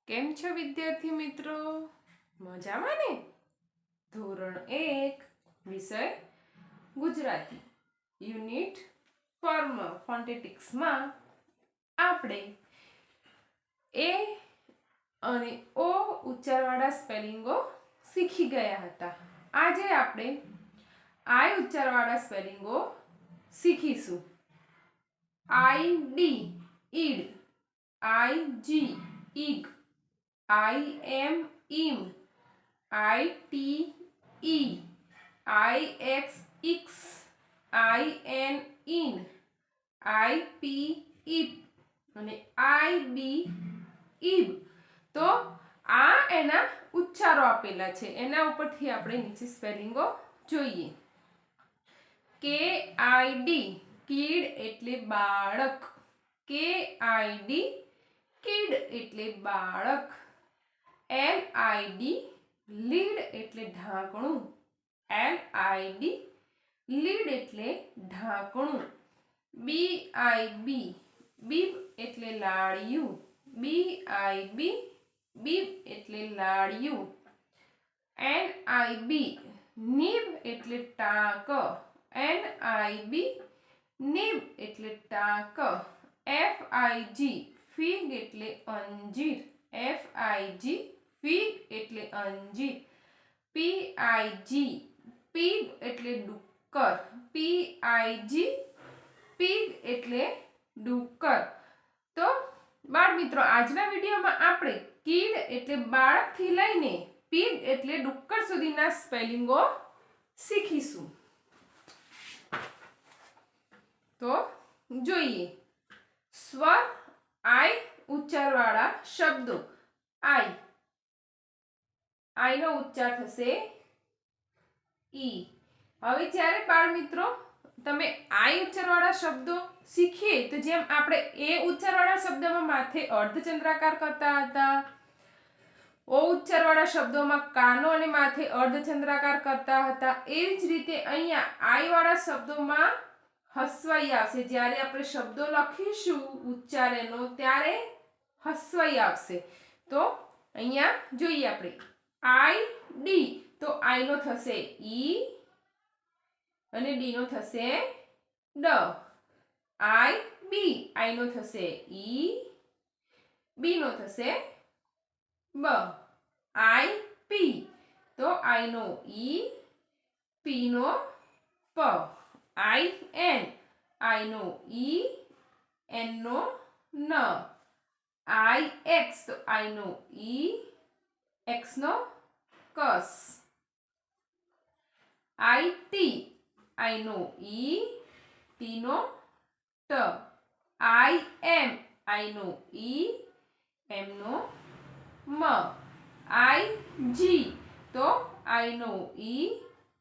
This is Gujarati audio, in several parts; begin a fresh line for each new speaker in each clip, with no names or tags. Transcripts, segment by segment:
કેમ છો વિદ્યાર્થી મિત્રો? મજામાં ને? ધોરણ 1 વિષય ગુજરાતી યુનિટ ફોર્મ ફોન્ટેટિક્સમાં આપણે એ અને ઓ ઉચ્ચારવાળા સ્પેલિંગો શીખી ગયા હતા. આજે આપણે આઈ ઉચ્ચારવાળા સ્પેલિંગો શીખીશું. id ઈડ, ig ઈગ, im im, it e, ix ix, in in, ip ip અને ib ઈબ. તો આ એના ઉચ્ચારો આપેલા છે, એના ઉપરથી આપણે નીચે સ્પેલિંગો જોઈએ. KID કીડ એટલે બાળક, KID કીડ એટલે બાળક. LID લીડ એટલે ઢાંકણું, LID લીડ એટલે ઢાંકણું. BIB બીબ એટલે લાડિયું, BIB બીબ એટલે લાડિયું. NIB નીબ એટલે ટાંક, NIB નીબ એટલે ટાંક. FIG ફીગ એટલે અંજીર, FIG ફીગ એટલે અંજીર. PIG પીગ એટલે ડુક્કર, PIG પીગ એટલે ડુક્કર. તો બાળ મિત્રો, આજના વિડીયોમાં આપણે કીડ એટલે બાળકથી લઈને પીગ એટલે ડુક્કર સુધીના સ્પેલિંગો શીખીશું. તો જોઈએ. સ્વર આઈ ઉચ્ચારવાળા શબ્દો. આઈ નો ઉચ્ચાર થશે ઈ. હવે જ્યારે બાળ મિત્રો તમે આઈ ઉચ્ચારવાળા શબ્દો શીખીએ તો જેમ આપણે એ ઉચ્ચારવાળા શબ્દમાં માથે અર્ધચંદ્રાકાર કરતા હતા, ઓ ઉચ્ચારવાળા શબ્દોમાં કાનો અને માથે અર્ધચંદ્રાકાર કરતા હતા, એવી જ રીતે અહીંયા આઈ વાળા શબ્દોમાં હસ્વઈ આવશે. જ્યારે આપણે શબ્દો લખીશું ઉચ્ચારેનો ત્યારે હસ્વઈ આવશે. તો અહીંયા જોઈએ આપણે આઈ ડી. તો આઈ નો થશે ઈ અને ડી નો થશે ડ. આઈ બી, આઈ નો થશે ઈ, બી નો થશે બ. આઈ પી, તો આઈ નો ઈ, પી નો પ. I N, I no E, N નો ન. આઈ એક્સ, તો આઈ નો ઈ, એક્સ નો કસ. I T, I no E, T નો ટ. આઈ એમ, આઈ નો ઈ, એમ નો મ. આઈ જી, તો આઈ નો ઈ,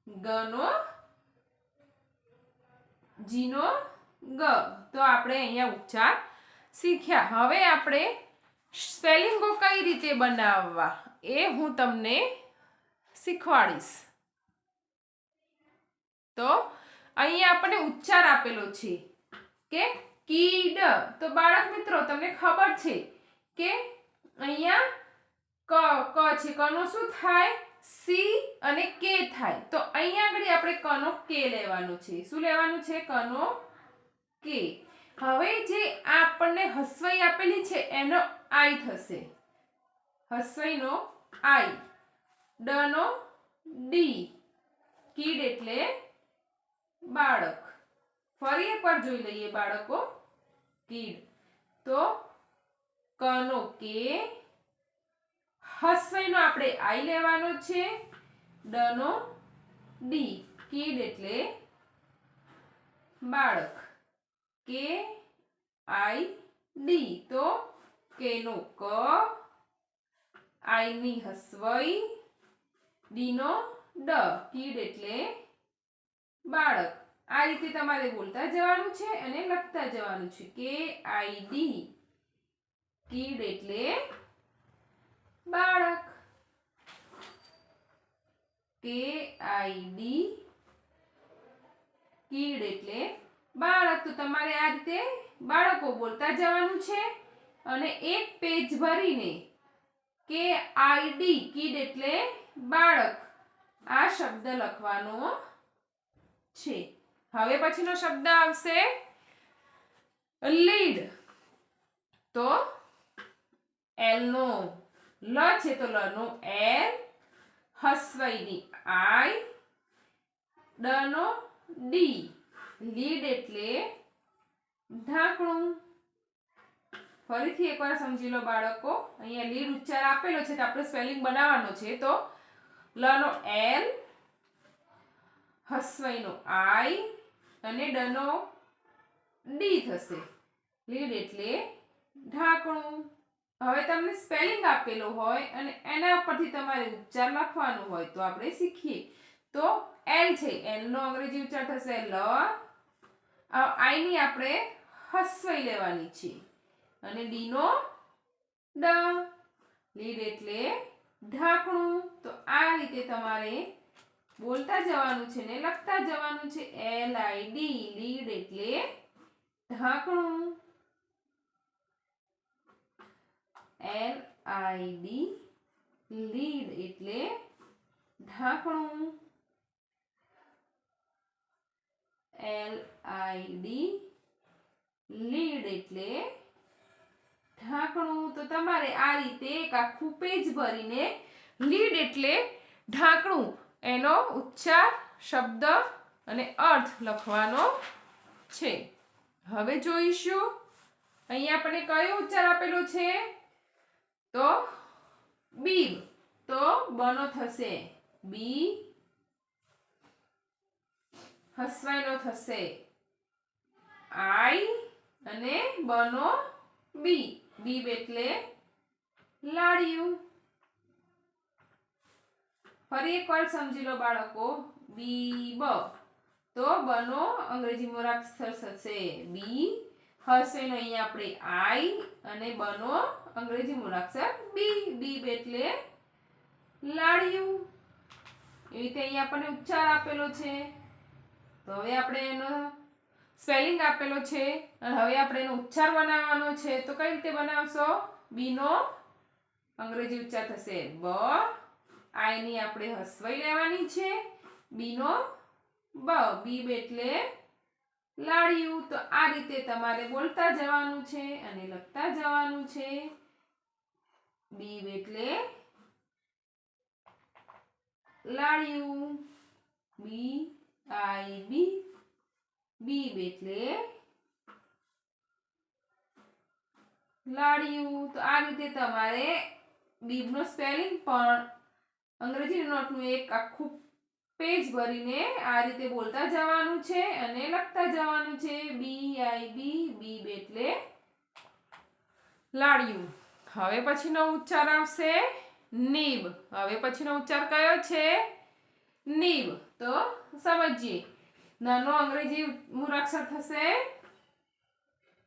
ગ નો જી નો ગ. તો આપણે અહીંયા ઉચ્ચાર શીખ્યા. હવે આપણે સ્પેલિંગો કઈ રીતે બનાવવા એ હું તમને શીખવાડીશ. તો અહીંયા આપણને ઉચ્ચાર આપેલો છે કે કીડ. તો બાળક મિત્રો તમને ખબર છે કે અહીંયા ક છે, ક નો શું થાય? સી અને કે થાય. તો અહીંયા આગળ આપણે ક નો કે લેવાનો છે. શું લેવાનું છે? ક નો કે. હવે જે આપણને હસ્વઈ આપેલી છે એનો આઈ થશે. હસ્વઈ નો આઈ. ડ નો ડી. કીડ એટલે બાળક. ફરી એકવાર જોઈ લઈએ બાળકો. કીડ. તો ક નો કે. હસ્વઈનો આપણે આઈ લેવાનો છે. ડ નો ડી. કીડ એટલે બાળક. કે આઈ ડી. તો કે નો ક, આઈ ની હસ્વઈ, ડી નો ડ. કીડ એટલે બાળક. આ રીતે તમારે બોલતા જવાનું છે અને લખતા જવાનું છે. કે આઈ ડી. કીડ એટલે બાળક. KID કીડ એટલે બાળક. તો તમારે આ રીતે બાળકો બોલતા જવાનું છે અને એક પેજ ભરીને KID કિડ એટલે બાળક આ શબ્દ લખવાનો છે। હવે પછીનો શબ્દ આવશે લીડ। તો એલ નો લ છે તો લ નો એલ, હસ્વઈની આઈ, ડ નો ડી, લીડ એટલે ઢાંકણું। ફરીથી એકવાર સમજી લો બાળકો, અહીંયા લીડ ઉચ્ચાર આપેલો છે તો આપણે સ્પેલિંગ બનાવવાનો છે। તો લ નો એલ, હસ્વઈનો આઈ અને ડ નો ડી થશે। લીડ એટલે ઢાંકણું। હવે તમને સ્પેલિંગ આપેલો હોય અને એના ઉપરથી તમારે ઉચ્ચાર લખવાનો હોય તો આપણે શીખીએ। તો એલ છે, એલ નો અંગ્રેજી ઉચ્ચાર થશે લ, આઈ ની આપણે હસ્વઈ લેવાની છે અને ડી નો ડ, લીડ એટલે ઢાંકણું। તો આ રીતે તમારે બોલતા જવાનું છે ને લખતા જવાનું છે। LID લીડ એટલે ઢાંકણું, LID લીડ એટલે ઢાંકણું, LID લીડ એટલે ઢાંકણું। તો તમારે આ રીતે એક આખું પેજ ભરીને લીડ એટલે ઢાંકણું એનો ઉચ્ચાર, શબ્દ અને અર્થ લખવાનો છે। હવે જોઈશું અહીંયા આપણે કયો ઉચ્ચાર આપેલો છે તો બીબ। તો બનો થશે બી, હસ્વઈનો થશે આઈ અને બનો બી, બીબ એટલે લાડિયું। ફરી એકવાર સમજી લો બાળકો, બીબ। તો બનો અંગ્રેજી મૂળાક્ષર થશે બી, હસ્વઈનો અહીંયા આપણે આઈ અને બનો અંગ્રેજી મૂળાક્ષર બી, બીબ એટલે લાડિયું। એવી રીતે અહીંયા આપણને ઉચ્ચાર આપેલો છે તો હવે આપણે એનો સ્પેલિંગ આપેલો છે અને હવે આપણે એનો ઉચ્ચાર બનાવવાનો છે। તો કઈ રીતે બનાવશો? બી નો અંગ્રેજી ઉચ્ચાર થશે બ, આઈ ની આપણે હસ્વઈ લેવાની છે, બી નો બ, બીબ એટલે લાડિયું। તો આ રીતે તમારે બોલતા જવાનું છે અને લખતા જવાનું છે। બીબ એટલે લાડિયું, BIB, બીબ એટલે લાડિયું। તો આ રીતે તમારે બીબનો સ્પેલિંગ પણ અંગ્રેજી નોટનું એક આખું પેજ ભરીને આ રીતે બોલતા જવાનું છે અને લખતા જવાનું છે। BIB, બીબ એટલે લાડિયું। હવે પછીનો ઉચ્ચાર આવશે નીબ। હવે પછીનો ઉચ્ચાર કયો છે? નીબ। તો સમજીએ, નાનો અંગ્રેજી મૂળાક્ષર થશે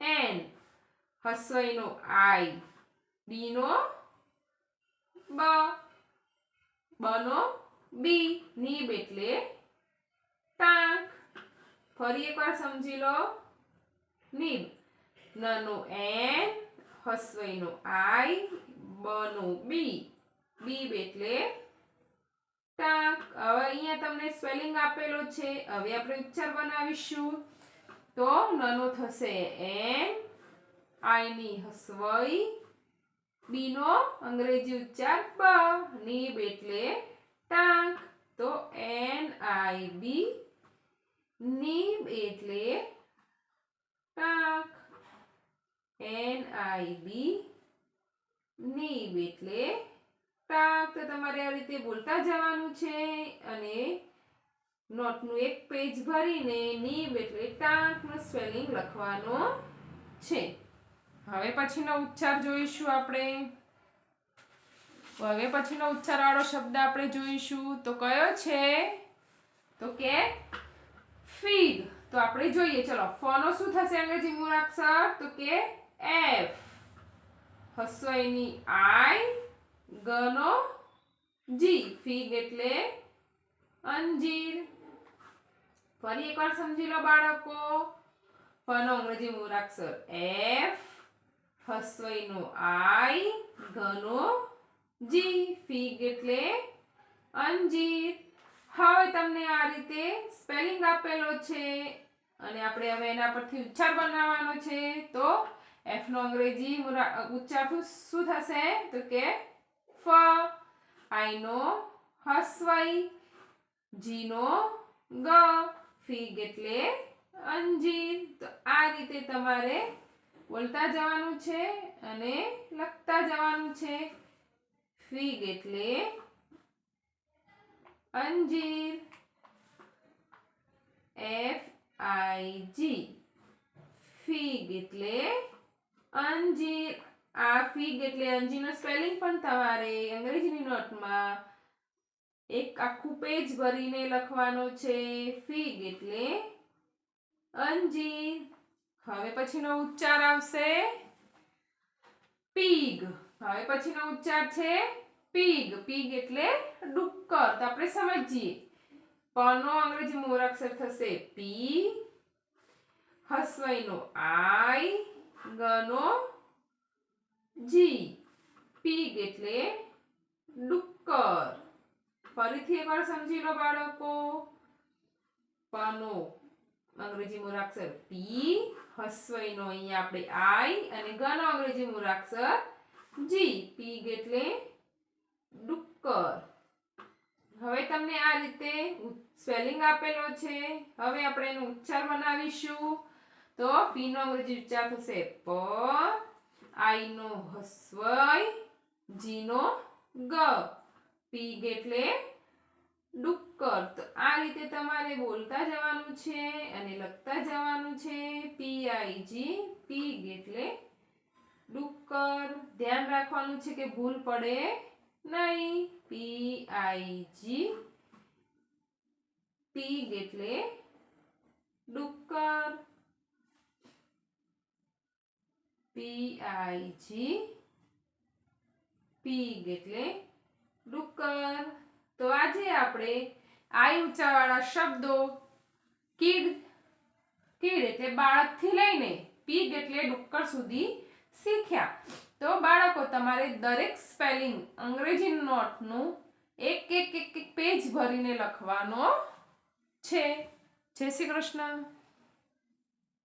એન, હસ્વઈનો આઈ, ડી નો બ, બ નો બી, નીબ એટલે ટાંક। ફરી એકવાર સમજી લો, નીબ, નાનો એન, હસ્વઈનો આઈ, બ નો બી, બીબ એટલે ટાંક। હવે અહીંયા તમને સ્પેલિંગ આપેલો છે, હવે આપણે ઉચ્ચાર બનાવીશું। તો નાનો થશે એન, આઈ ની હસ્વઈ, બી નો અંગ્રેજી ઉચ્ચાર બ, નીબ એટલે ટાંક। તો NIB, નીબ એટલે ટાંક, NIB, નીબ એટલે ટાંક। તો તમારે આ રીતે બોલતા જવાનું છે અને નોટનું એક પેજ ભરીને નીબ એટલે ટાંકનો સ્પેલિંગ લખવાનો છે। હવે પછીનો ઉચ્ચાર જોઈશું આપણે। હવે પછીનો ઉચ્ચાર વાળો શબ્દ આપણે જોઈશું તો કયો છે? તો કે ફીગ। તો આપણે જોઈએ, ચલો ફ નો શું થશે અંગ્રેજી મૂળાક્ષર? તો કે એફ, હસ્વઈની આઈ, ગ નો જી, ફીગ એટલે અંજીર। ફરી એકવાર સમજી લો બાળકો, ફ નો અંગ્રેજી મૂળાક્ષર એફ, હસ્વઈનો આઈ, ઘ નો જી, ફિગ એટલે અંજીર. હવે તમને આ રીતે સ્પેલિંગ આપેલો છે અને આપણે હવે એના પરથી ઉચ્ચાર બનાવવાનો છે. તો એફ નો અંગ્રેજી ઉચ્ચાર શું થશે? તો કે ફ. આઈ નો હસવાઈ, જી નો ગ, ફિગ એટલે અંજીર. તો આ રીતે તમારે બોલતા જવાનું છે અને લખતા જવાનું છે. ફિગ એટલે અંજીર, FIG, ફિગ એટલે અંજીર. આ ફિગ એટલે અંજીરનો સ્પેલિંગ પણ તમારે અંગ્રેજીની નોટમાં એક આખું પેજ ભરીને લખવાનો છે. ફિગ એટલે અંજીર. હવે પછીનો ઉચ્ચાર આવશે પીગ. હવે પછીનો ઉચ્ચાર છે પીગ. પીગ એટલે ડુક્કર. તો આપણે સમજીએ. પ નો અંગ્રેજી મૂળાક્ષર થશે પી, હસવાઈનો આઈ, ગ નો જી. પીગ એટલે ડુક્કર. ફરીથી એકવાર સમજી લો બાળકો. પ નો અંગ્રેજી મૂળાક્ષર પી, હસવાઈનો અહીંયા આપણે આઈ અને ગ નો અંગ્રેજી મૂળાક્ષર જી. પીગ એટલે ડુક્કર. હવે તમને આ રીતે સ્પેલિંગ આપેલો છે. હવે આપણે એનો ઉચ્ચાર બનાવીશું. તો પી નો અંગ્રેજી ઉચ્ચાર થશે પ, આઈ નો હસવાઈ, જી નો ગ. પીગ એટલે ડુક્કર. તો આ રીતે તમારે બોલતા જવાનું છે અને લખતા જવાનું છે. PIG, પીગ એટલે ડુક્કર. ધ્યાન રાખવાનું છે કે ભૂલ પડે નહીં. PIG, પીગ એટલે ડુક્કર. PIG, પીગ એટલે ડુક્કર. તો આજે આપણે આઈ ઉચ્ચારવાળા શબ્દો કિડ, કિડ એટલે બાળકથી લઈને પીગ એટલે ડુક્કર સુધી શીખ્યા. તો બાળકો તમારે દરેક સ્પેલિંગ અંગ્રેજી નોટનું એક એક પેજ ભરીને લખવાનો છે. જય શ્રી કૃષ્ણ.